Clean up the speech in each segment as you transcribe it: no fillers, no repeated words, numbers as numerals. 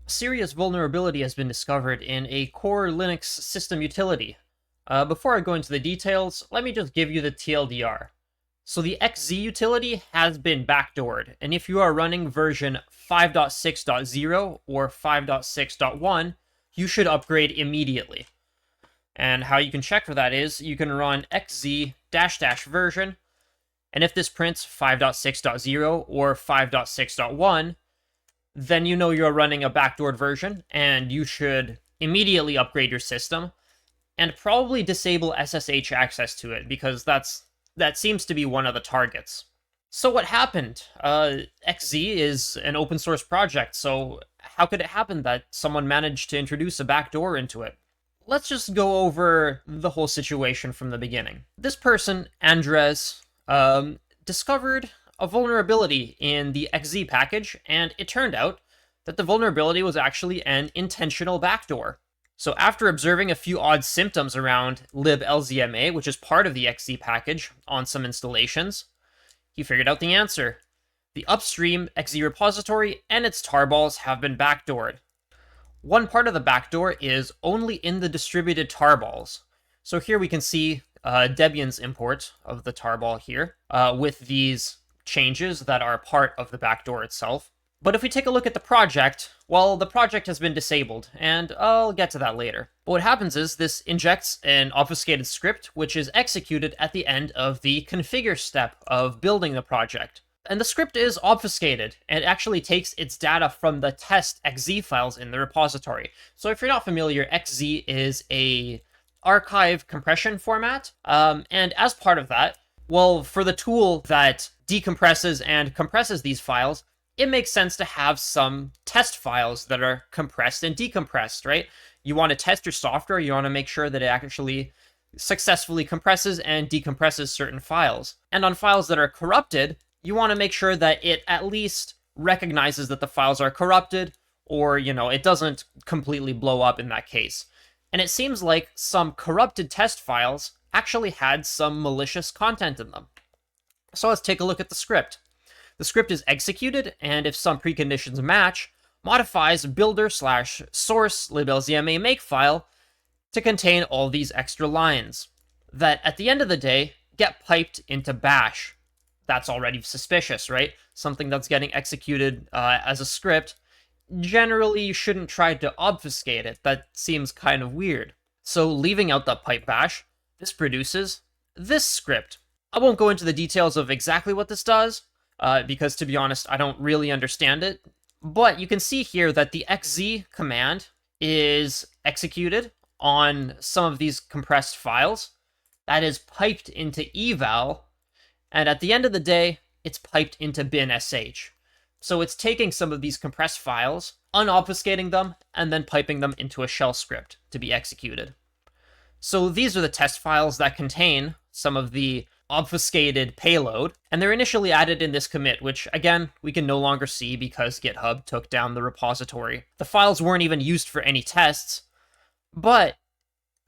serious vulnerability has been discovered in a core Linux system utility. Before I go into the details, let me just give you the TLDR. So the XZ utility has been backdoored, and if you are running version 5.6.0 or 5.6.1, you should upgrade immediately. And how you can check for that is you can run xz version, and if this prints 5.6.0 or 5.6.1, then you know you're running a backdoored version, and you should immediately upgrade your system, and probably disable SSH access to it, because that seems to be one of the targets. So what happened? XZ is an open source project, so how could it happen that someone managed to introduce a backdoor into it? Let's just go over the whole situation from the beginning. This person, Andres, discovered a vulnerability in the XZ package, and it turned out that the vulnerability was actually an intentional backdoor. So after observing a few odd symptoms around libLZMA, which is part of the XZ package, on some installations, he figured out the answer. The upstream XZ repository and its tarballs have been backdoored. One part of the backdoor is only in the distributed tarballs. So here we can see Debian's import of the tarball here, with these changes that are part of the backdoor itself. But if we take a look at the project, well, the project has been disabled, and I'll get to that later. But what happens is this injects an obfuscated script, which is executed at the end of the configure step of building the project. And the script is obfuscated, and it actually takes its data from the test XZ files in the repository. So if you're not familiar, XZ is a archive compression format, and as part of that, well, for the tool that decompresses and compresses these files, it makes sense to have some test files that are compressed and decompressed, right? You want to test your software, you want to make sure that it actually successfully compresses and decompresses certain files. And on files that are corrupted, you want to make sure that it at least recognizes that the files are corrupted, or, it doesn't completely blow up in that case. And it seems like some corrupted test files actually had some malicious content in them. So let's take a look at the script. The script is executed, and if some preconditions match, modifies builder/source libLZMA makefile to contain all these extra lines that, at the end of the day, get piped into bash. That's already suspicious, right? Something that's getting executed as a script. Generally, you shouldn't try to obfuscate it. That seems kind of weird. So leaving out the pipe bash, this produces this script. I won't go into the details of exactly what this does, because to be honest, I don't really understand it. But you can see here that the xz command is executed on some of these compressed files. That is piped into eval, and at the end of the day, it's piped into bin.sh. So it's taking some of these compressed files, unobfuscating them, and then piping them into a shell script to be executed. So these are the test files that contain some of the obfuscated payload, and they're initially added in this commit, which, again, we can no longer see because GitHub took down the repository. The files weren't even used for any tests, but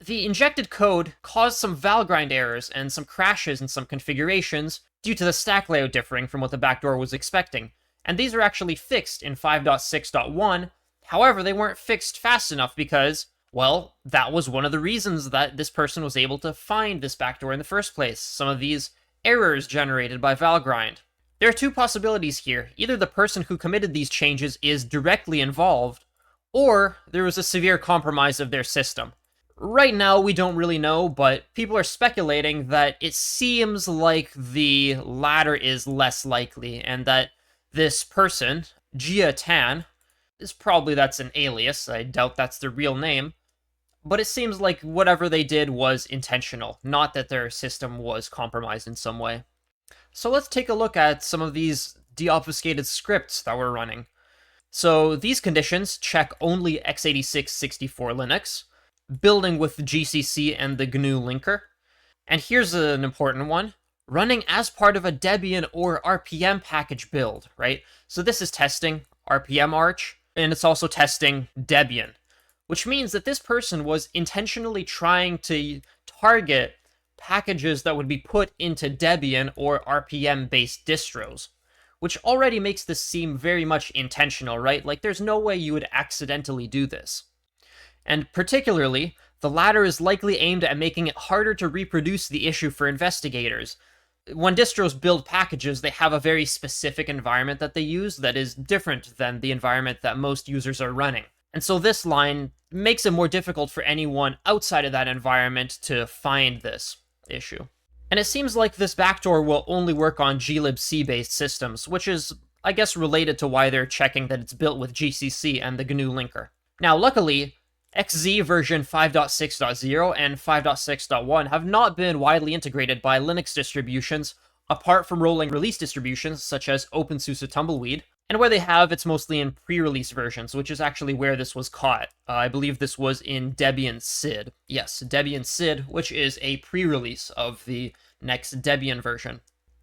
the injected code caused some valgrind errors and some crashes in some configurations due to the stack layout differing from what the backdoor was expecting. And these are actually fixed in 5.6.1, however, they weren't fixed fast enough because, well, that was one of the reasons that this person was able to find this backdoor in the first place. Some of these errors generated by valgrind. There are two possibilities here. Either the person who committed these changes is directly involved, or there was a severe compromise of their system. Right now, we don't really know, but people are speculating that it seems like the latter is less likely, and that this person, Jia Tan, that's an alias, I doubt that's their real name, but it seems like whatever they did was intentional, not that their system was compromised in some way. So let's take a look at some of these deobfuscated scripts that we're running. So these conditions check only x86-64 Linux, building with GCC and the GNU linker. And here's an important one. Running as part of a Debian or RPM package build, right? So this is testing RPM Arch, and it's also testing Debian, which means that this person was intentionally trying to target packages that would be put into Debian or RPM-based distros, which already makes this seem very much intentional, right? Like, there's no way you would accidentally do this. And particularly, the latter is likely aimed at making it harder to reproduce the issue for investigators. When distros build packages, they have a very specific environment that they use that is different than the environment that most users are running. And so this line makes it more difficult for anyone outside of that environment to find this issue. And it seems like this backdoor will only work on glibc-based systems, which is, I guess, related to why they're checking that it's built with GCC and the GNU linker. Now, luckily, XZ version 5.6.0 and 5.6.1 have not been widely integrated by Linux distributions, apart from rolling release distributions such as OpenSUSE Tumbleweed, and where they have, it's mostly in pre-release versions, which is actually where this was caught. I believe this was in Debian SID. Yes, Debian SID, which is a pre-release of the next Debian version.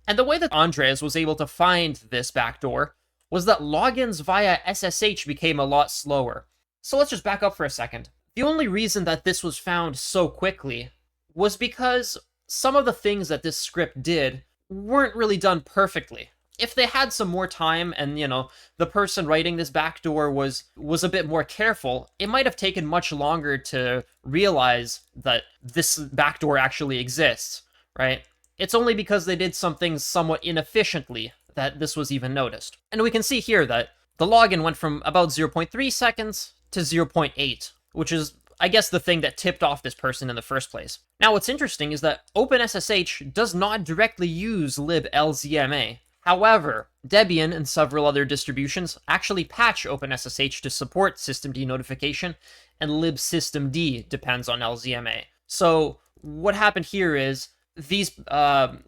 And the way that Andres was able to find this backdoor was that logins via SSH became a lot slower. So let's just back up for a second. The only reason that this was found so quickly was because some of the things that this script did weren't really done perfectly. If they had some more time and, the person writing this backdoor was a bit more careful, it might have taken much longer to realize that this backdoor actually exists, right? It's only because they did something somewhat inefficiently that this was even noticed. And we can see here that the login went from about 0.3 seconds to 0.8, which is, I guess, the thing that tipped off this person in the first place. Now, what's interesting is that OpenSSH does not directly use libLZMA. However, Debian and several other distributions actually patch OpenSSH to support systemd notification, and libsystemd depends on LZMA. So what happened here is these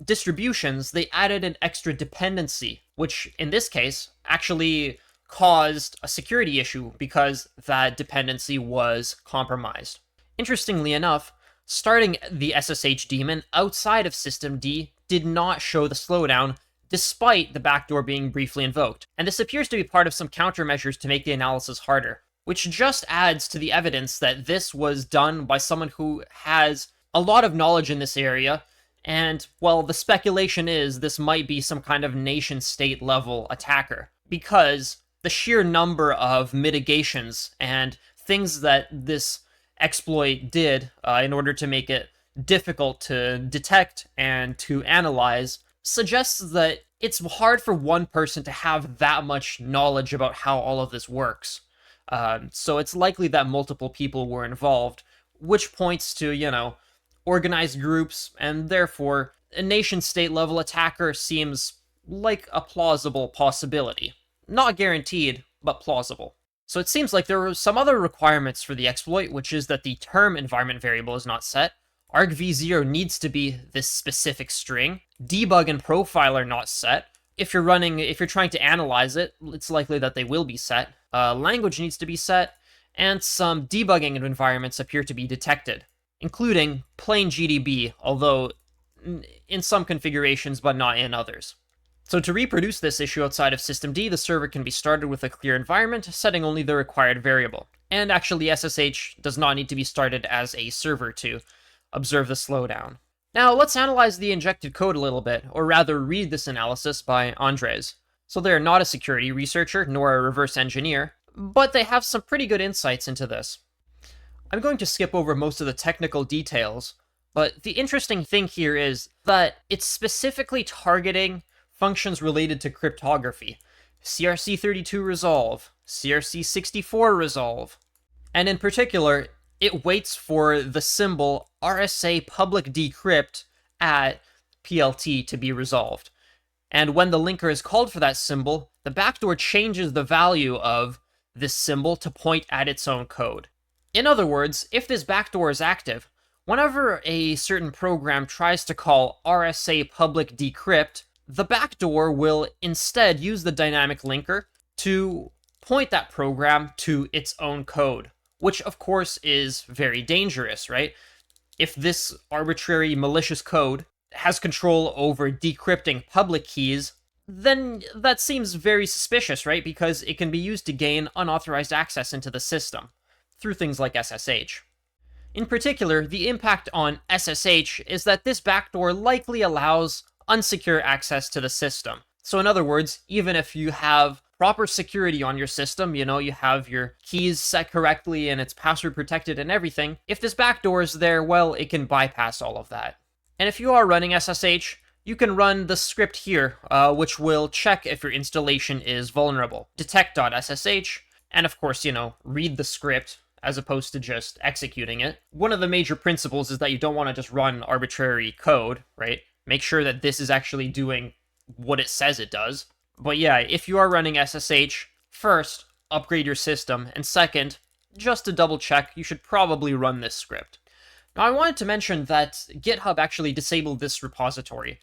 distributions, they added an extra dependency, which in this case actually caused a security issue because that dependency was compromised. Interestingly enough, starting the SSH daemon outside of systemd did not show the slowdown, despite the backdoor being briefly invoked. And this appears to be part of some countermeasures to make the analysis harder, which just adds to the evidence that this was done by someone who has a lot of knowledge in this area. And, well, the speculation is this might be some kind of nation-state level attacker, because the sheer number of mitigations and things that this exploit did in order to make it difficult to detect and to analyze suggests that it's hard for one person to have that much knowledge about how all of this works. So it's likely that multiple people were involved, which points to, organized groups, and therefore a nation-state level attacker seems like a plausible possibility. Not guaranteed, but plausible. So it seems like there were some other requirements for the exploit, which is that the term environment variable is not set. argv0 needs to be this specific string. Debug and profile are not set. If you're trying to analyze it, it's likely that they will be set. Language needs to be set, and some debugging environments appear to be detected, including plain GDB, although in some configurations, but not in others. So to reproduce this issue outside of systemd, the server can be started with a clear environment, setting only the required variable. And actually, SSH does not need to be started as a server to observe the slowdown. Now, let's analyze the injected code a little bit, or rather read this analysis by Andres. So they're not a security researcher, nor a reverse engineer, but they have some pretty good insights into this. I'm going to skip over most of the technical details, but the interesting thing here is that it's specifically targeting functions related to cryptography. CRC32 resolve, CRC64 resolve, and in particular, it waits for the symbol RSA public decrypt at PLT to be resolved. And when the linker is called for that symbol, the backdoor changes the value of this symbol to point at its own code. In other words, if this backdoor is active, whenever a certain program tries to call RSA public decrypt, the backdoor will instead use the dynamic linker to point that program to its own code, which of course is very dangerous, right? If this arbitrary malicious code has control over decrypting public keys, then that seems very suspicious, right? Because it can be used to gain unauthorized access into the system through things like SSH. In particular, the impact on SSH is that this backdoor likely allows unsecure access to the system. So in other words, even if you have proper security on your system, you have your keys set correctly and it's password protected and everything, if this backdoor is there, well, it can bypass all of that. And if you are running SSH, you can run the script here, which will check if your installation is vulnerable. Detect.ssh, and of course, read the script as opposed to just executing it. One of the major principles is that you don't want to just run arbitrary code, right? Make sure that this is actually doing what it says it does. But yeah, if you are running SSH, first, upgrade your system, and second, just to double check, you should probably run this script. Now, I wanted to mention that GitHub actually disabled this repository,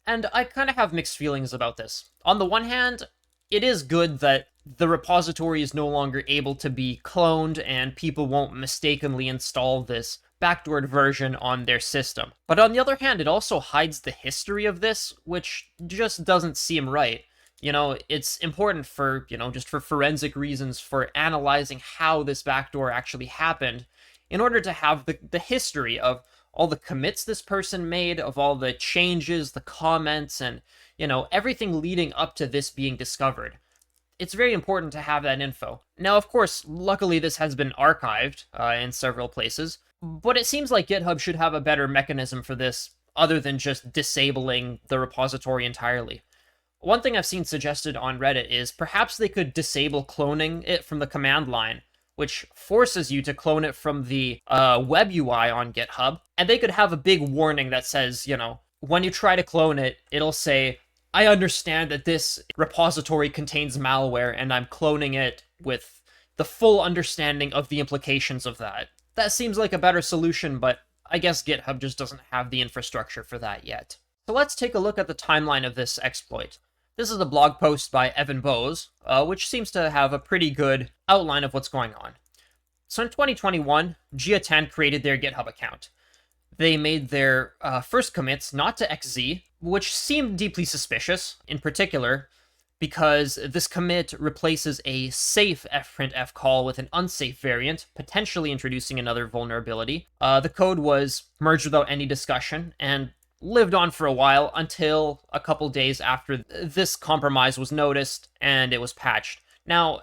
and I kind of have mixed feelings about this. On the one hand, it is good that the repository is no longer able to be cloned and people won't mistakenly install this backdoored version on their system. But on the other hand, it also hides the history of this, which just doesn't seem right. It's important for, just for forensic reasons, for analyzing how this backdoor actually happened, in order to have the history of all the commits this person made, of all the changes, the comments, and, everything leading up to this being discovered. It's very important to have that info. Now, of course, luckily this has been archived in several places, but it seems like GitHub should have a better mechanism for this other than just disabling the repository entirely. One thing I've seen suggested on Reddit is perhaps they could disable cloning it from the command line, which forces you to clone it from the web UI on GitHub, and they could have a big warning that says, when you try to clone it, it'll say, I understand that this repository contains malware, and I'm cloning it with the full understanding of the implications of that. That seems like a better solution, but I guess GitHub just doesn't have the infrastructure for that yet. So let's take a look at the timeline of this exploit. This is a blog post by Evan Bose, which seems to have a pretty good outline of what's going on. So in 2021, Gia10 created their GitHub account. They made their first commits not to XZ, which seemed deeply suspicious, in particular, because this commit replaces a safe fprintf call with an unsafe variant, potentially introducing another vulnerability. The code was merged without any discussion, and lived on for a while until a couple days after this compromise was noticed and it was patched. Now,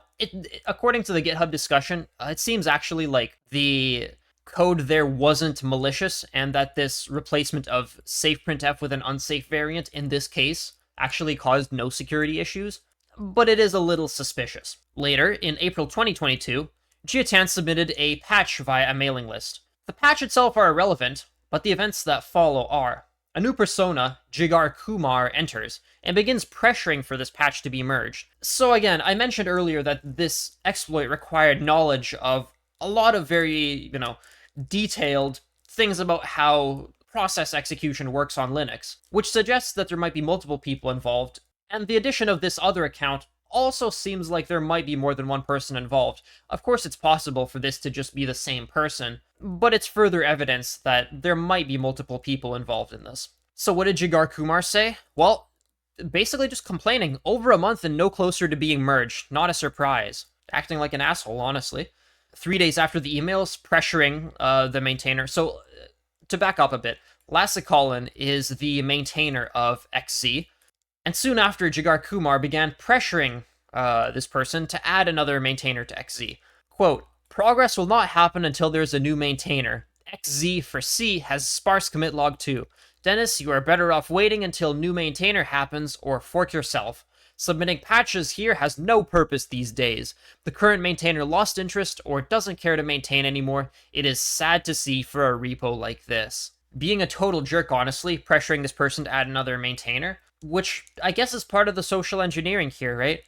according to the GitHub discussion, it seems actually like the code there wasn't malicious and that this replacement of safe printf with an unsafe variant in this case actually caused no security issues, but it is a little suspicious. Later, in April 2022, Gia10 submitted a patch via a mailing list. The patch itself are irrelevant, but the events that follow are. A new persona, Jigar Kumar, enters and begins pressuring for this patch to be merged. So again, I mentioned earlier that this exploit required knowledge of a lot of very, detailed things about how process execution works on Linux, which suggests that there might be multiple people involved, and the addition of this other account also seems like there might be more than one person involved. Of course, it's possible for this to just be the same person, but it's further evidence that there might be multiple people involved in this. So what did Jigar Kumar say? Well, basically just complaining. Over a month and no closer to being merged. Not a surprise. Acting like an asshole, honestly. 3 days after the emails, pressuring the maintainer. So, to back up a bit, Lassicolin is the maintainer of XZ, and soon after, Jigar Kumar began pressuring this person to add another maintainer to XZ. Quote, progress will not happen until there's a new maintainer. XZ for C has sparse commit log 2. Dennis, you are better off waiting until new maintainer happens or fork yourself. Submitting patches here has no purpose these days. The current maintainer lost interest or doesn't care to maintain anymore. It is sad to see for a repo like this. Being a total jerk, honestly, pressuring this person to add another maintainer, which I guess is part of the social engineering here, right?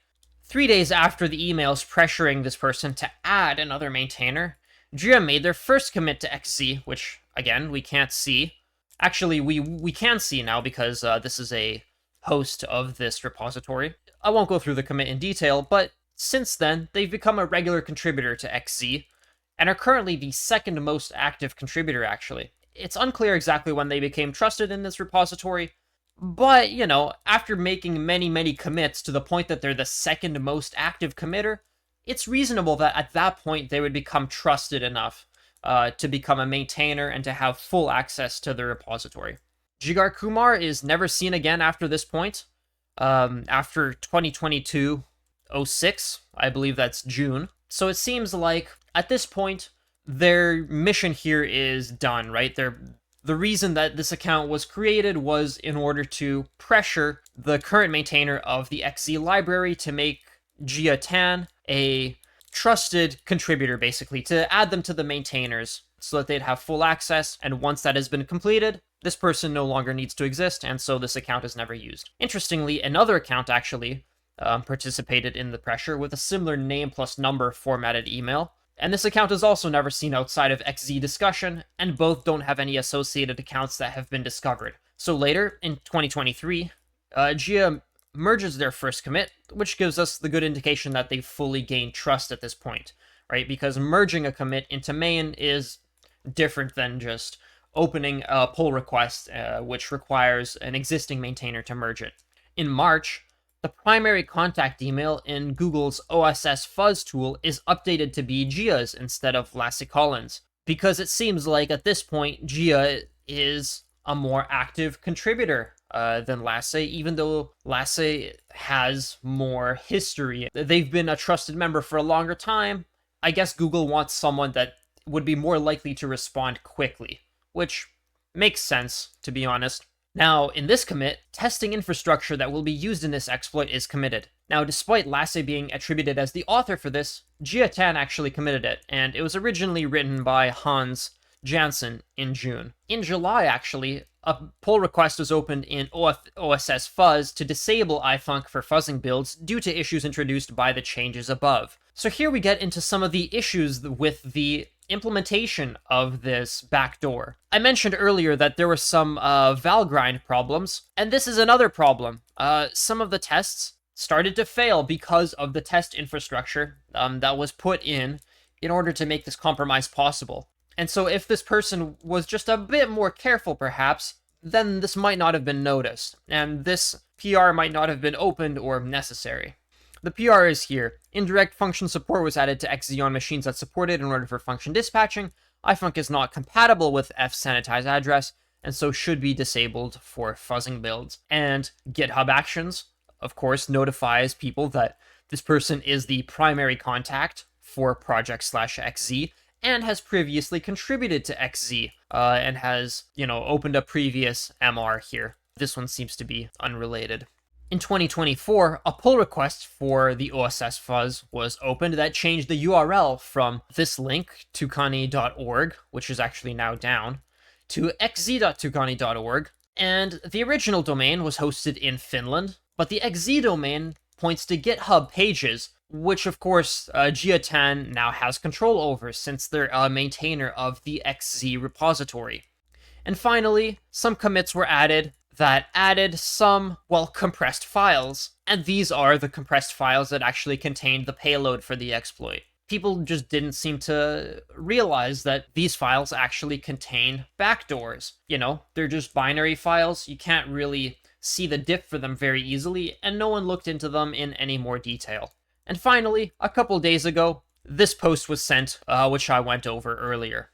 3 days after the emails pressuring this person to add another maintainer, Gia made their first commit to XZ, which, again, we can't see. Actually, we can see now because this is a host of this repository. I won't go through the commit in detail, but since then, they've become a regular contributor to XZ, and are currently the second most active contributor, actually. It's unclear exactly when they became trusted in this repository, but, after making many commits to the point that they're the second most active committer, it's reasonable that at that point they would become trusted enough to become a maintainer and to have full access to the repository. Jigar Kumar is never seen again after this point. after 2022-06, I believe that's June. So it seems like at this point, their mission here is done, right? The reason that this account was created was in order to pressure the current maintainer of the XZ library to make Jia Tan a trusted contributor, basically, to add them to the maintainers so that they'd have full access. And once that has been completed, this person no longer needs to exist, and so this account is never used. Interestingly, another account actually participated in the pressure with a similar name plus number formatted email. And this account is also never seen outside of XZ discussion, and both don't have any associated accounts that have been discovered. So later, in 2023, Jia merges their first commit, which gives us the good indication that they've fully gained trust at this point, right? Because merging a commit into main is different than just opening a pull request, which requires an existing maintainer to merge it. In March, the primary contact email in Google's OSS Fuzz tool is updated to be Jia's instead of Lassie Collins, because it seems like at this point, Jia is a more active contributor than Lassie, even though Lassie has more history. They've been a trusted member for a longer time. I guess Google wants someone that would be more likely to respond quickly, which makes sense, to be honest. Now, in this commit, testing infrastructure that will be used in this exploit is committed. Now, despite Lassie being attributed as the author for this, Jia Tan actually committed it, and it was originally written by Hans Janssen in June. In July, actually, a pull request was opened in OSS Fuzz to disable iFunk for fuzzing builds due to issues introduced by the changes above. So here we get into some of the issues with the implementation of this backdoor. I mentioned earlier that there were some Valgrind problems, and this is another problem. Some of the tests started to fail because of the test infrastructure that was put in order to make this compromise possible. And so if this person was just a bit more careful, perhaps, then this might not have been noticed, and this PR might not have been opened or necessary. The PR is here. Indirect function support was added to XZ on machines that supported in order for function dispatching. iFunk is not compatible with fsanitize address, and so should be disabled for fuzzing builds. And GitHub Actions, of course, notifies people that this person is the primary contact for project/XZ, and has previously contributed to XZ, and has, opened a previous MR here. This one seems to be unrelated. In 2024, a pull request for the OSS Fuzz was opened that changed the URL from this link, tukani.org, which is actually now down, to xz.tukani.org, and the original domain was hosted in Finland, but the XZ domain points to GitHub pages, which of course Jia Tan now has control over since they're a maintainer of the XZ repository. And finally, some commits were added that added some, compressed files, and these are the compressed files that actually contained the payload for the exploit. People just didn't seem to realize that these files actually contain backdoors. They're just binary files, you can't really see the diff for them very easily, and no one looked into them in any more detail. And finally, a couple days ago, this post was sent, which I went over earlier.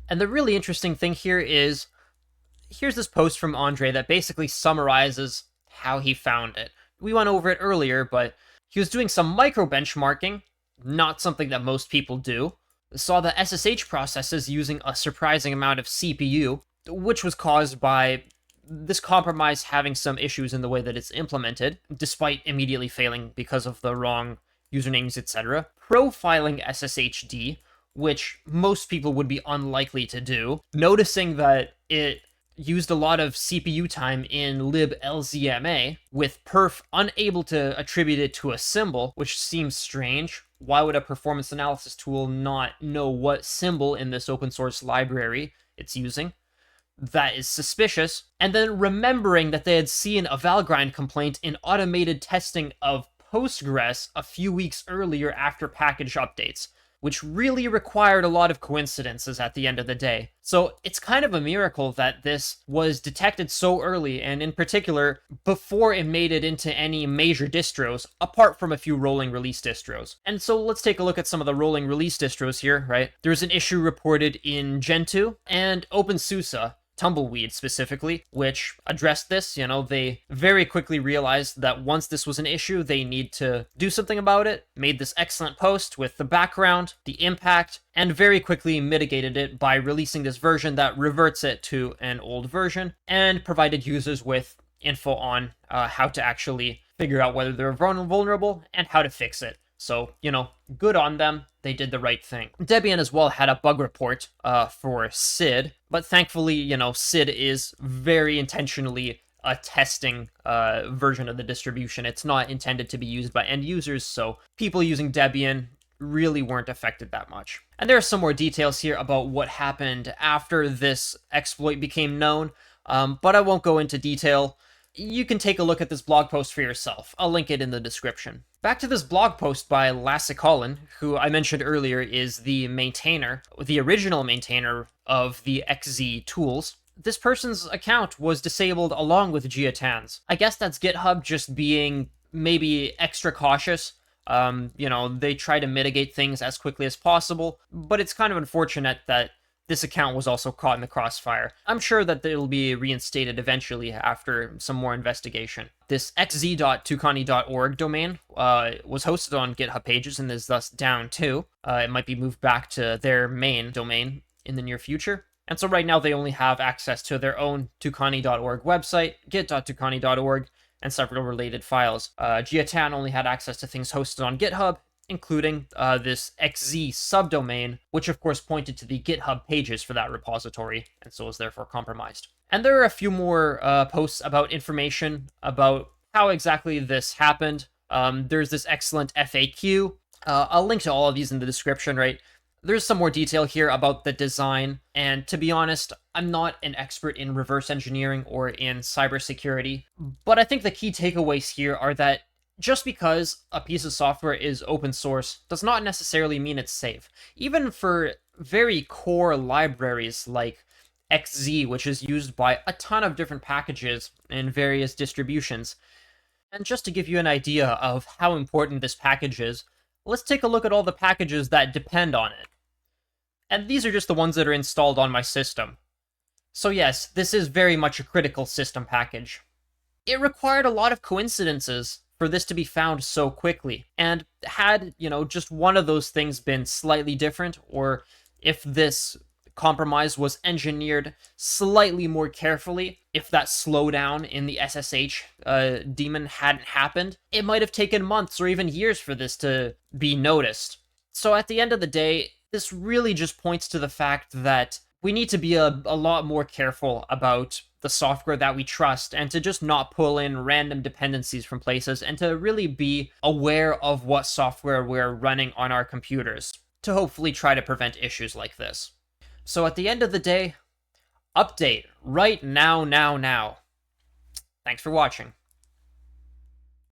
And the really interesting thing here is, here's this post from Andre that basically summarizes how he found it. We went over it earlier, but he was doing some micro benchmarking, not something that most people do. Saw the SSH processes using a surprising amount of CPU, which was caused by this compromise having some issues in the way that it's implemented, despite immediately failing because of the wrong usernames, etc. Profiling SSHD, which most people would be unlikely to do, noticing that it used a lot of CPU time in libLZMA, with perf unable to attribute it to a symbol, which seems strange. Why would a performance analysis tool not know what symbol in this open source library it's using? That is suspicious. And then remembering that they had seen a Valgrind complaint in automated testing of Postgres a few weeks earlier after package updates, which really required a lot of coincidences at the end of the day. So it's kind of a miracle that this was detected so early, and in particular, before it made it into any major distros, apart from a few rolling release distros. And so let's take a look at some of the rolling release distros here, right? There's an issue reported in Gentoo and OpenSUSE, Tumbleweed specifically, which addressed this. They very quickly realized that once this was an issue, they need to do something about it, made this excellent post with the background, the impact, and very quickly mitigated it by releasing this version that reverts it to an old version, and provided users with info on how to actually figure out whether they're vulnerable and how to fix it. So, good on them. They did the right thing. Debian as well had a bug report for SID, but thankfully, SID is very intentionally a testing version of the distribution. It's not intended to be used by end users, so people using Debian really weren't affected that much. And there are some more details here about what happened after this exploit became known, but I won't go into detail. You can take a look at this blog post for yourself. I'll link it in the description. Back to this blog post by Lasse Collin, who I mentioned earlier is the original maintainer of the XZ tools. This person's account was disabled along with Giatan's. I guess that's GitHub just being maybe extra cautious. They try to mitigate things as quickly as possible, but it's kind of unfortunate that this account was also caught in the crossfire. I'm sure that it'll be reinstated eventually after some more investigation. This xz.tucani.org domain was hosted on GitHub pages and is thus down too. It might be moved back to their main domain in the near future. And so right now they only have access to their own tucani.org website, git.tucani.org, and several related files. Giatan only had access to things hosted on GitHub, including this XZ subdomain, which of course pointed to the GitHub pages for that repository, and so was therefore compromised. And there are a few more posts about information about how exactly this happened. There's this excellent FAQ. I'll link to all of these in the description, right? There's some more detail here about the design, and to be honest, I'm not an expert in reverse engineering or in cybersecurity, but I think the key takeaways here are that just because a piece of software is open source does not necessarily mean it's safe. Even for very core libraries like XZ, which is used by a ton of different packages in various distributions. And just to give you an idea of how important this package is, let's take a look at all the packages that depend on it. And these are just the ones that are installed on my system. So yes, this is very much a critical system package. It required a lot of coincidences for this to be found so quickly. And had, just one of those things been slightly different, or if this compromise was engineered slightly more carefully, if that slowdown in the SSH daemon hadn't happened, it might have taken months or even years for this to be noticed. So at the end of the day, this really just points to the fact that we need to be a lot more careful about the software that we trust, and to just not pull in random dependencies from places, and to really be aware of what software we're running on our computers to hopefully try to prevent issues like this. So at the end of the day, update right now. Thanks for watching.